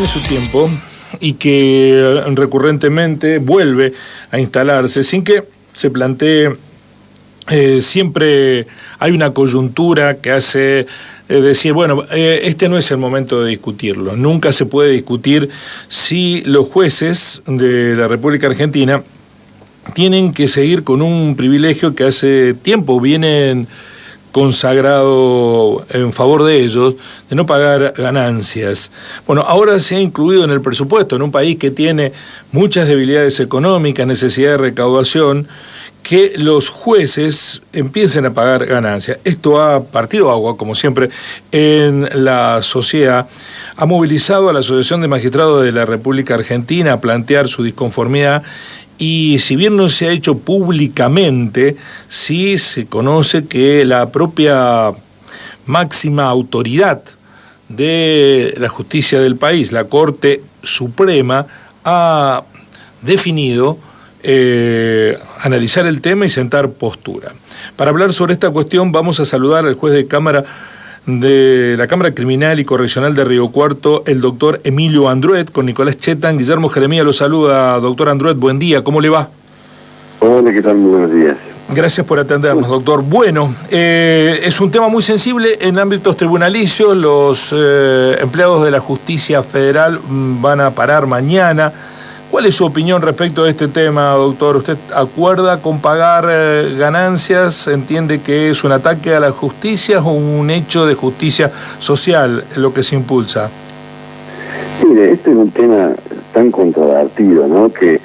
tiene su tiempo y que recurrentemente vuelve a instalarse sin que se plantee. Siempre hay una coyuntura que hace decir, bueno, este no es el momento de discutirlo. Nunca se puede discutir si los jueces de la República Argentina tienen que seguir con un privilegio que hace tiempo vienen consagrado en favor de ellos, de no pagar ganancias. Bueno, ahora se ha incluido en el presupuesto, en un país que tiene muchas debilidades económicas, necesidad de recaudación, que los jueces empiecen a pagar ganancias. Esto ha partido agua, como siempre, en la sociedad. Ha movilizado a la Asociación de Magistrados de la República Argentina a plantear su disconformidad. Y si bien no se ha hecho públicamente, sí se conoce que la propia máxima autoridad de la justicia del país, la Corte Suprema, ha definido analizar el tema y sentar postura. Para hablar sobre esta cuestión vamos a saludar al juez de la Cámara Criminal y Correccional de Río Cuarto, el doctor Emilio Andruet, con Nicolás Chetan. Guillermo Jeremía lo saluda. Doctor Andruet, buen día, ¿cómo le va? Hola, ¿qué tal? Muy buenos días. Gracias por atendernos, doctor. Bueno, es un tema muy sensible en ámbitos tribunalicios. Los empleados de la justicia federal van a parar mañana. ¿Cuál es su opinión respecto de este tema, doctor? ¿Usted acuerda con pagar ganancias? ¿Entiende que es un ataque a la justicia o un hecho de justicia social lo que se impulsa? Mire, este es un tema tan controvertido, ¿no? Que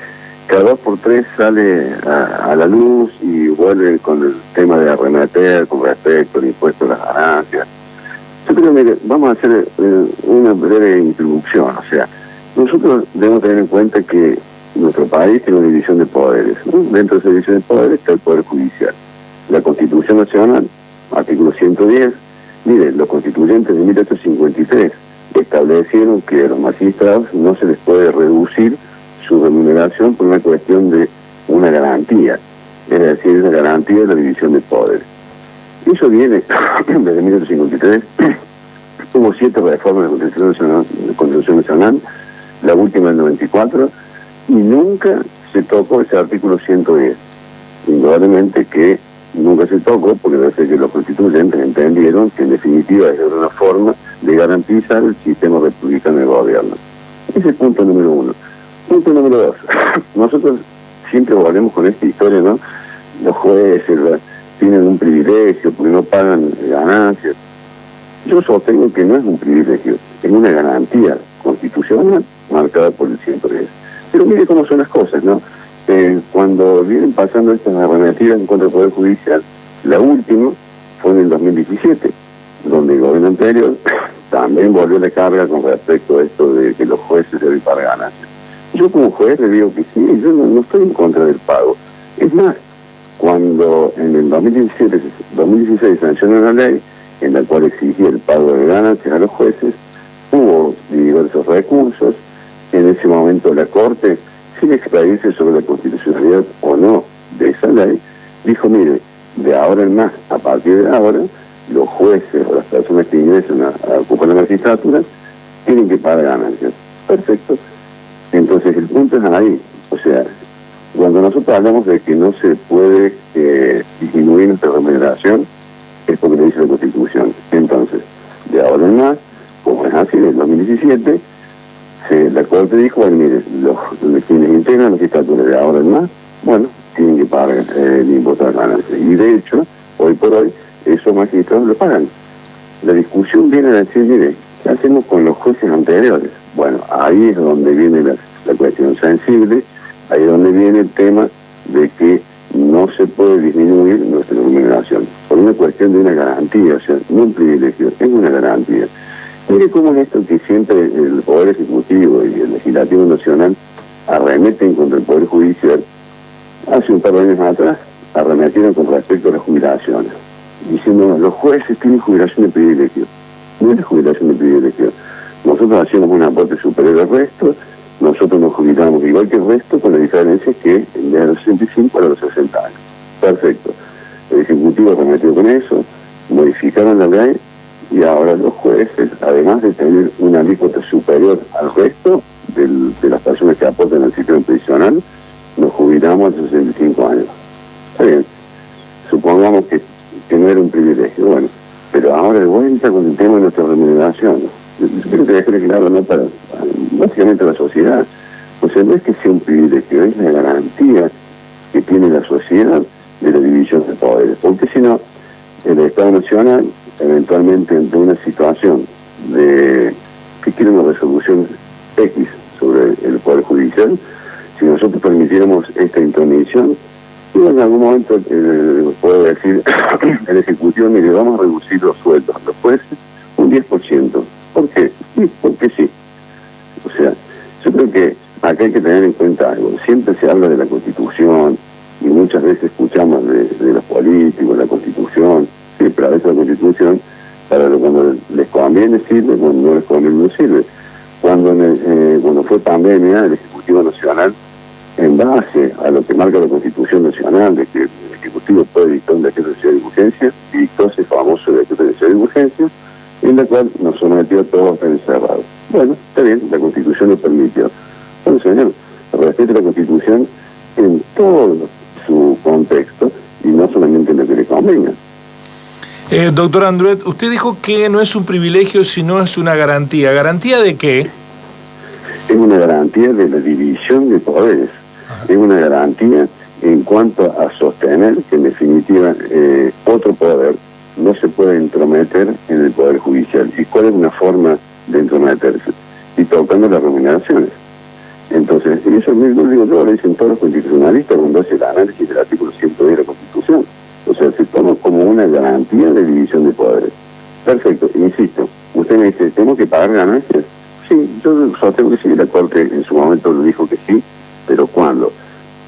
cada 2 por 3 sale a la luz y vuelve con el tema de arremeter con respecto al impuesto a las ganancias. Yo creo, mire, vamos a hacer una breve introducción, o sea, nosotros debemos tener en cuenta que nuestro país tiene una división de poderes, ¿no? Dentro de esa división de poderes está el Poder Judicial. La Constitución Nacional, artículo 110, mire, los constituyentes de 1853 establecieron que a los magistrados no se les puede reducir su remuneración por una cuestión de una garantía, es decir, una garantía de la división de poderes. Eso viene desde 1853, hubo 7 reformas de la Constitución Nacional, la última en el 94, y nunca se tocó ese artículo 110. Indudablemente que nunca se tocó porque desde que los constituyentes entendieron que en definitiva es una forma de garantizar el sistema republicano de gobierno. Ese es el punto número 1. Punto número 2. Nosotros siempre volvemos con esta historia, ¿no? Los jueces tienen un privilegio porque no pagan ganancias. Yo sostengo que no es un privilegio, es una garantía constitucional marcada por el 110. Pero mire cómo son las cosas, ¿no? Cuando vienen pasando estas arremetidas en contra del Poder Judicial, la última fue en el 2017, donde el gobierno anterior también volvió la carga con respecto a esto de que los jueces deben pagar ganancias. Yo como juez le digo que sí, yo no estoy en contra del pago. Es más, cuando en el 2016 sancionó una ley en la cual exigía el pago de ganancias a los jueces, hubo diversos recursos. En ese momento la Corte, sin extraerse sobre la constitucionalidad o no de esa ley, dijo, mire, de ahora en más, a partir de ahora, los jueces o las personas que ingresan a ocupar la magistratura tienen que pagar ganancias. Perfecto. Entonces el punto es ahí, o sea, cuando nosotros hablamos de que no se puede disminuir nuestra remuneración, es porque lo dice la Constitución. Entonces, de ahora en más, como es así, en el 2017, la Corte dijo, bueno, mire, quienes integran la magistratura de ahora en más, bueno, tienen que pagar el impuesto a las ganancias. Y de hecho, hoy por hoy, esos magistrados lo pagan. La discusión viene a decir, mire, ¿qué hacemos con los jueces anteriores? Bueno, ahí es donde viene la cuestión sensible, ahí es donde viene el tema de que no se puede disminuir nuestra remuneración por una cuestión de una garantía, o sea, no un privilegio, es una garantía. Mire cómo es esto que siempre el Poder Ejecutivo y el Legislativo Nacional arremeten contra el Poder Judicial. Hace un par de años atrás arremetieron con respecto a las jubilaciones, diciendo los jueces tienen jubilación de privilegio. No es jubilación de privilegio. Nosotros hacíamos un aporte superior al resto, nosotros nos jubilábamos igual que el resto, con la diferencia que de los 65 a los 60 años. Perfecto. El Ejecutivo arremetió con eso, modificaron la ley y ahora los jueces, además de tener una alícuota superior al resto de las personas que aportan al sistema previsional, nos jubilamos a 65 años. Está bien, supongamos que no era un privilegio, bueno, pero ahora de vuelta con el tema de nuestra remuneración, yo creo que dejarle claro, ¿no?, para básicamente la sociedad. O sea, no es que sea un privilegio, es la garantía que tiene la sociedad de la división de poderes, porque si no, el Estado Nacional, eventualmente ante una situación de que quiere una resolución X sobre el Poder Judicial, si nosotros permitiéramos esta intromisión, y en algún momento puedo decir el Ejecutivo, mire, vamos a reducir los sueldos a los jueces un 10%. ¿Por qué? Sí, porque sí. O sea, yo creo que acá hay que tener en cuenta algo. Siempre se habla de la Constitución y muchas veces escuchamos de los políticos, la Constitución. Sí, pero a veces la Constitución, cuando les conviene sirve, cuando no les conviene no sirve. Cuando fue pandemia, el Ejecutivo Nacional, en base a lo que marca la Constitución Nacional, de que el Ejecutivo puede dictar un decreto de necesidad de urgencia, dictó ese famoso decreto de necesidad de urgencia, en la cual nos sometió a todos encerrados. Bueno, está bien, la Constitución lo permitió. Bueno, señor, respete la Constitución en todo su contexto y no solamente en lo que le convenga. Doctor Andruet, usted dijo que no es un privilegio, sino es una garantía. ¿Garantía de qué? Es una garantía de la división de poderes. Es una garantía en cuanto a sostener que en definitiva otro poder no se puede entrometer en el Poder Judicial. ¿Y cuál es una forma de entrometerse? Y tocando las remuneraciones. Entonces, eso mismo lo dicen todos los constitucionalistas cuando hace el análisis del artículo 110 de la Constitución. O sea, se toma como una garantía de división de poderes. Perfecto, insisto, usted me dice, ¿tengo que pagar ganancias? Sí, yo sostengo que sí, la Corte en su momento lo dijo que sí, pero ¿cuándo?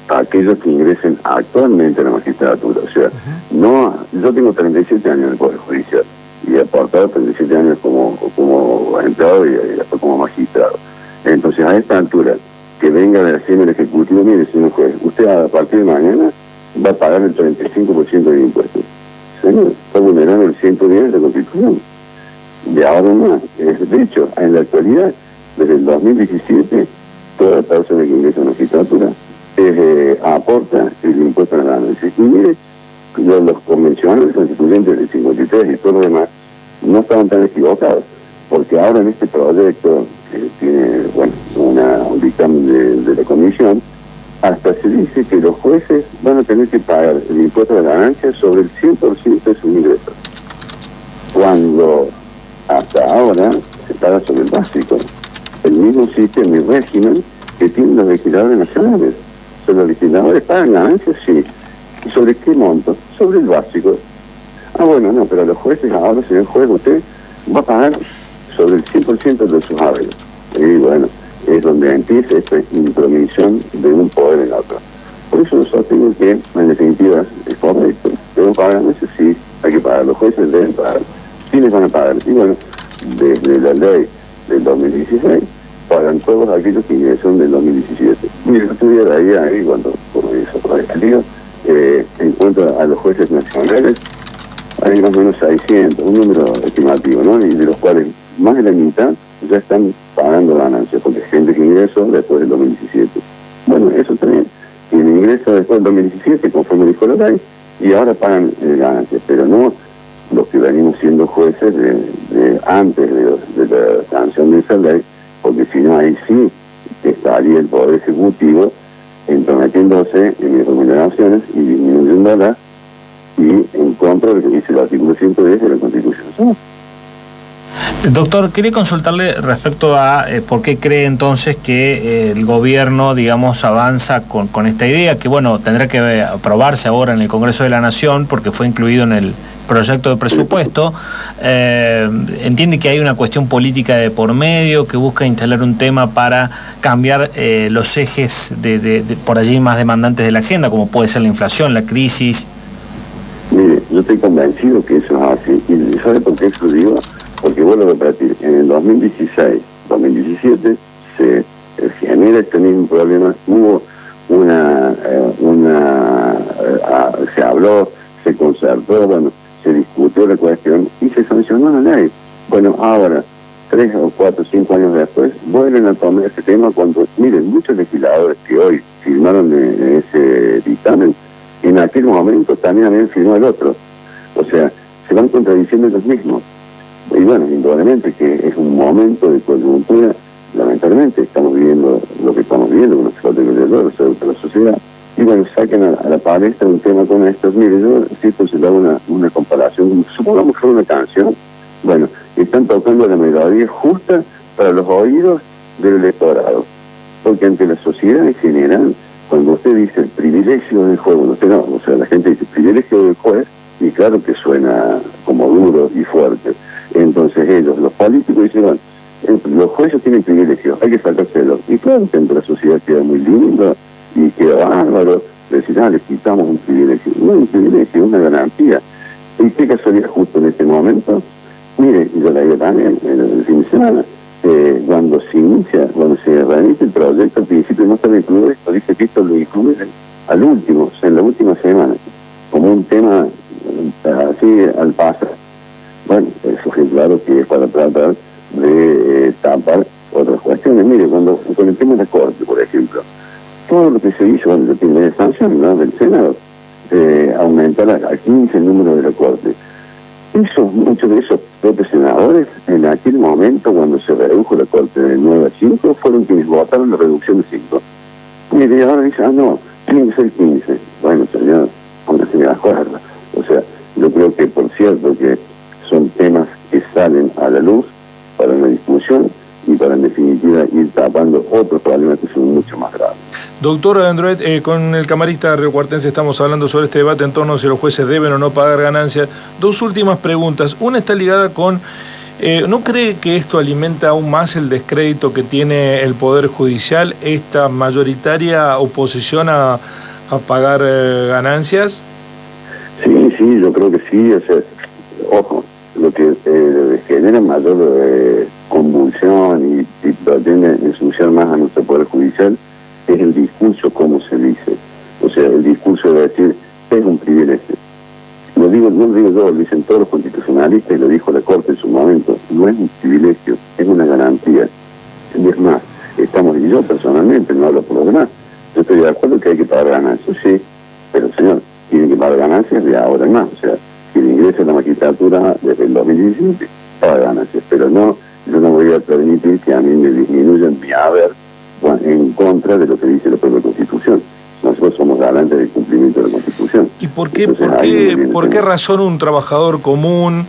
Aquellos que ingresen actualmente a la magistratura. O sea, no, yo tengo 37 años en el Poder Judicial y he aportado 37 años como empleado y después como magistrado. Entonces, a esta altura, que venga de haciendo el Ejecutivo, mire, señor juez, usted a partir de mañana va a pagar el 35% de impuestos. Señor, está vulnerando el 110 de la Constitución. De ahora más. De hecho, en la actualidad, desde el 2017, toda persona que ingresa a la magistratura aporta el impuesto a la ganancia. Y mire, los convencionales constituyentes del 53 y todo lo demás no estaban tan equivocados, porque ahora en este proyecto, que tiene, bueno, un dictamen de la comisión, hasta se dice que los jueces van a tener que pagar el impuesto de la ganancia sobre el 100% de sus ingresos, cuando hasta ahora se paga sobre el básico. El mismo sistema y régimen que tienen los legisladores nacionales. O sea, los legisladores pagan ganancias, sí. ¿Y sobre qué monto? Sobre el básico. Ah, bueno, no, pero los jueces, ahora, señor juez, usted va a pagar sobre el 100% de sus haberes. Y bueno, es donde empieza esta intromisión de un poder en otro. Por eso sostengo que, en definitiva, es correcto. ¿Deben pagar ganancias? Sí, hay que pagar. Los jueces deben pagar. ¿Quiénes van a pagar? Y bueno, desde la ley del 2016 pagan todos aquellos que ingresaron del 2017. Mire, yo estuviera ahí cuando hizo el lío, en cuanto a los jueces nacionales, hay más o menos 600, un número estimativo, ¿no? Y de los cuales más de la mitad ya están pagando ganancias, porque hay gente que ingresó después del 2017. Bueno, eso también. Quien ingresa después del 2017, conforme dijo la ley, y ahora pagan ganancias, pero no los que venimos siendo jueces antes de la sanción de esa ley, porque si no, ahí sí estaría el Poder Ejecutivo entrometiéndose en mis remuneraciones y disminuyéndolas, y en contra de lo que dice el artículo 110 de la Constitución. Doctor, quería consultarle respecto a por qué cree entonces que el gobierno, digamos, avanza con esta idea, que bueno, tendrá que aprobarse ahora en el Congreso de la Nación, porque fue incluido en el proyecto de presupuesto. Entiende que hay una cuestión política de por medio, que busca instalar un tema para cambiar los ejes de por allí más demandantes de la agenda, como puede ser la inflación, la crisis. Mire, yo estoy convencido que eso es así. ¿Y sabe por qué eso lo digo? Porque vuelvo a repetir, en el 2016, 2017 se genera este mismo problema. Hubo se habló, se concertó, bueno, se discutió la cuestión y se sancionó la ley. Bueno, ahora, 3 o 4 o 5 años después, vuelven a tomar ese tema cuando, miren, muchos legisladores que hoy firmaron ese dictamen, en aquel momento también habían firmado el otro. O sea, se van contradiciendo ellos mismos. Y bueno, indudablemente que es un momento de coyuntura, lamentablemente estamos viviendo lo que estamos viviendo con los alrededores de la sociedad. Y bueno, saquen a la palestra un tema como estos. Mire, yo siempre se da una comparación, supongamos que es una canción, bueno, están tocando la melodía justa para los oídos del electorado. Porque ante la sociedad en general, cuando usted dice el privilegio del juego, usted no, o sea, la gente dice privilegio del juez, y claro que suena como duro y fuerte. Entonces ellos, los políticos, dicen, bueno, los jueces tienen privilegios, hay que sacárselos. Y claro que entre la sociedad queda muy lindo y queda bárbaro decir, les quitamos un privilegio. No es un privilegio, es una garantía. Y qué casualidad justo en este momento, mire, yo la digo también en el fin de semana, cuando se remite el proyecto, al principio no estaba incluido esto, dice que esto lo incluye al último, o sea, en la última semana, como un tema así al pasar. Bueno, eso es claro que es para tratar de tapar otras cuestiones. Mire, con el tema de la Corte, por ejemplo, todo lo que se hizo en la primera sanción, ¿no?, del Senado, aumentar a 15 el número de la Corte. Muchos de esos propios senadores, en aquel momento, cuando se redujo la Corte de 9 a 5, fueron quienes votaron la reducción de 5. Y ahora dicen, no, tiene que ser 15. Bueno, señor, aún se me acuerda. O sea, yo creo que, por cierto, que son temas que salen a la luz para una discusión y para, en definitiva, ir tapando otros problemas que son mucho más graves. Doctor Androet, con el camarista riocuartense estamos hablando sobre este debate en torno a si los jueces deben o no pagar ganancias. Dos últimas preguntas. Una está ligada con, ¿no cree que esto alimenta aún más el descrédito que tiene el Poder Judicial, esta mayoritaria oposición a pagar ganancias? Sí, yo creo que sí. O sea, ojo, lo que genera mayor convulsión y pretende ensuciar más a nuestro Poder Judicial es el discurso, como se dice. O sea, el discurso de decir, es un privilegio. No lo digo yo, lo dicen todos los constitucionalistas y lo dijo la Corte en su momento. No es un privilegio, es una garantía. Y es más, y yo personalmente, no hablo por los demás, yo estoy de acuerdo que hay que pagar ganancias, sí, pero señor, tienen que pagar ganancias de ahora en más. O sea, quien ingresa a la magistratura desde el 2017 paga ganancias, pero no, yo no voy a permitir que a mí me disminuyan mi haber en contra de lo que dice la propia Constitución. Nosotros somos garantes del cumplimiento de la Constitución. ¿Y por qué razón un trabajador común,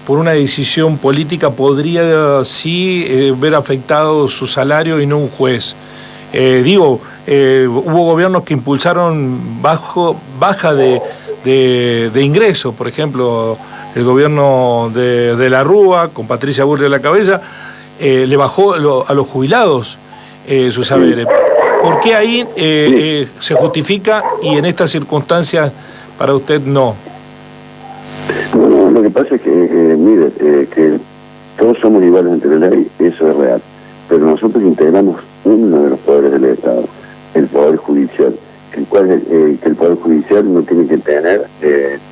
por una decisión política, podría sí ver afectado su salario y no un juez? Hubo gobiernos que impulsaron baja de ingresos, por ejemplo, el gobierno de la Rúa, con Patricia Bullrich a la cabeza, le bajó a los jubilados sus saberes. ¿Por qué ahí se justifica y en estas circunstancias para usted no? Bueno, lo que pasa es que, mire, que todos somos iguales ante la ley, eso es real. Pero nosotros integramos uno de los poderes del Estado, el Poder Judicial, el Poder Judicial no tiene que tener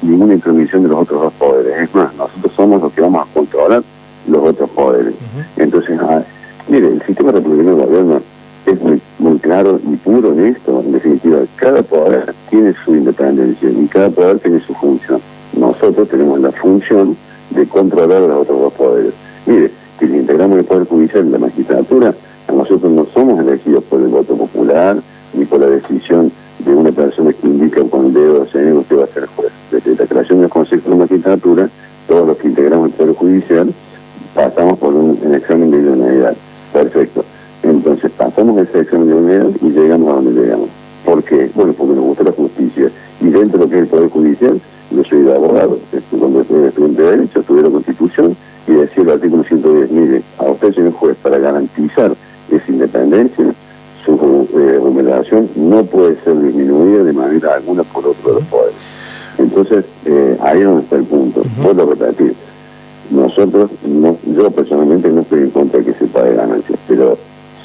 ninguna intromisión de los otros dos poderes. Es más, nosotros somos los que vamos a controlar los otros poderes. Entonces, mire, el sistema republicano de gobierno es muy claro y puro en esto. En definitiva, cada poder tiene su independencia y cada poder tiene su función. Nosotros tenemos la función de controlar a los otros dos poderes. Mire, que si integramos el Poder Judicial en la magistratura, a nosotros no somos elegidos por el voto popular ni por la decisión de una persona que indica con el dedo, señor, usted va a ser juez. Desde la creación del Consejo de la Magistratura, todos los que integramos el Poder Judicial pasamos por un examen de idoneidad. Perfecto. Entonces pasamos ese examen de idoneidad y llegamos a donde llegamos. ¿Por qué? Bueno, porque nos gusta la justicia. Y dentro de lo que es el Poder Judicial, yo soy de abogado. Cuando estudiante de Derecho, estudié la Constitución y decía el artículo 110, mire, a usted, señor juez, para garantizar esa independencia, su remuneración no puede ser disminuida de manera alguna por otro de los poderes. Entonces, ahí es donde está el punto. Vuelvo a repetir. Nosotros, yo personalmente no estoy en contra de que se pague ganancias, pero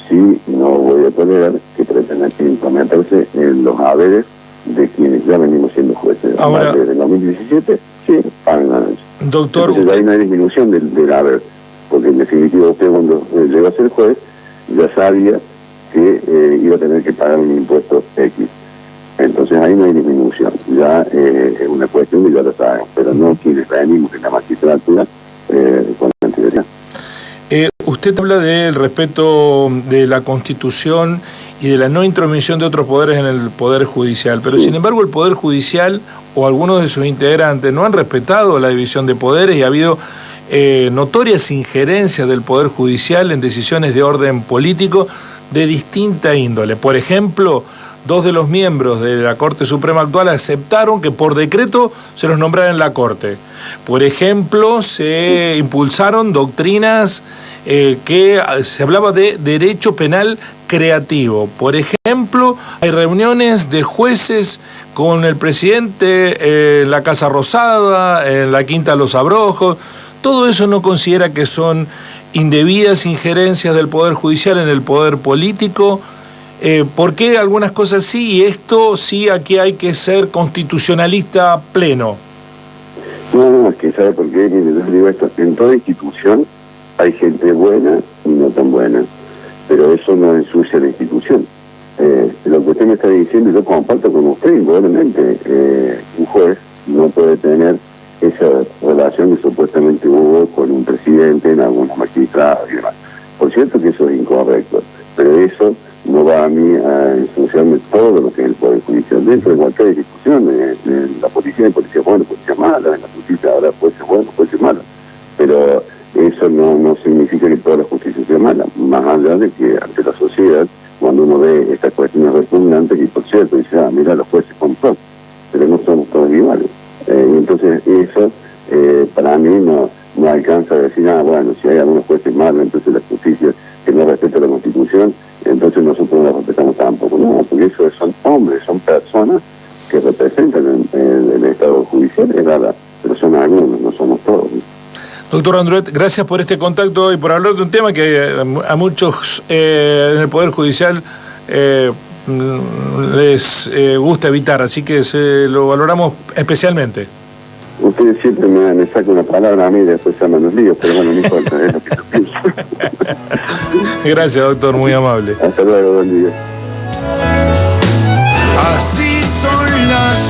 sí no voy a tolerar que pretendan intrometerse en los haberes de quienes ya venimos siendo jueces. Ahora, desde el 2017, sí, pagan ganancias. Doctor, entonces ahí no hay disminución del haber, porque en definitiva usted cuando llegó a ser juez ya sabía que iba a tener que pagar un impuesto X. Entonces ahí no hay disminución, ya es una cuestión que ya lo saben, pero no quienes venimos en la magistratura con anterioridad. Usted habla del respeto de la Constitución y de la no intromisión de otros poderes en el Poder Judicial, pero sin embargo el Poder Judicial o algunos de sus integrantes no han respetado la división de poderes y ha habido notorias injerencias del Poder Judicial en decisiones de orden político de distinta índole. Por ejemplo, 2 de los miembros de la Corte Suprema actual aceptaron que por decreto se los nombrara en la Corte. Por ejemplo, se impulsaron doctrinas que se hablaba de derecho penal creativo. Por ejemplo, hay reuniones de jueces con el presidente en la Casa Rosada, en la Quinta de los Abrojos. Todo eso no considera que son indebidas injerencias del Poder Judicial en el poder político. ¿Por qué algunas cosas sí y esto sí aquí hay que ser constitucionalista pleno? No, es que ¿sabe por qué? Mire, yo digo esto, en toda institución hay gente buena y no tan buena, pero eso no ensucia la institución. Lo que usted me está diciendo, yo comparto con usted, indudablemente, un juez no puede tener esa relación que supuestamente hubo con un presidente en algunos magistrados y demás. Por cierto que eso es incorrecto, pero eso no va a mí a ensuciarme todo lo que es el Poder Judicial. Dentro de cualquier institución, la policía hay policía buena, policía mala, en la justicia ahora puede ser buena, puede ser mala, pero eso no significa que toda la justicia sea mala, más allá de que ante la sociedad, cuando uno ve estas cuestiones repugnantes, que por cierto dice, mira, los jueces son todos, pero no somos todos iguales. Y entonces eso para mí no alcanza a decir, bueno, si hay algunos jueces malos, entonces la justicia que no respeta la Constitución, entonces nosotros no la respetamos tampoco. No, porque esos son hombres, son personas que representan el Estado judicial, es verdad, pero son algunos, no somos todos. Doctor Andruet, gracias por este contacto y por hablar de un tema que a muchos en el Poder Judicial les gusta evitar, así que lo valoramos especialmente. Ustedes siempre me sacan una palabra a mí y después se llaman los líos, pero bueno, no importa, es lo que yo pienso. Gracias, doctor, muy amable. Hasta luego, buen día. Así son las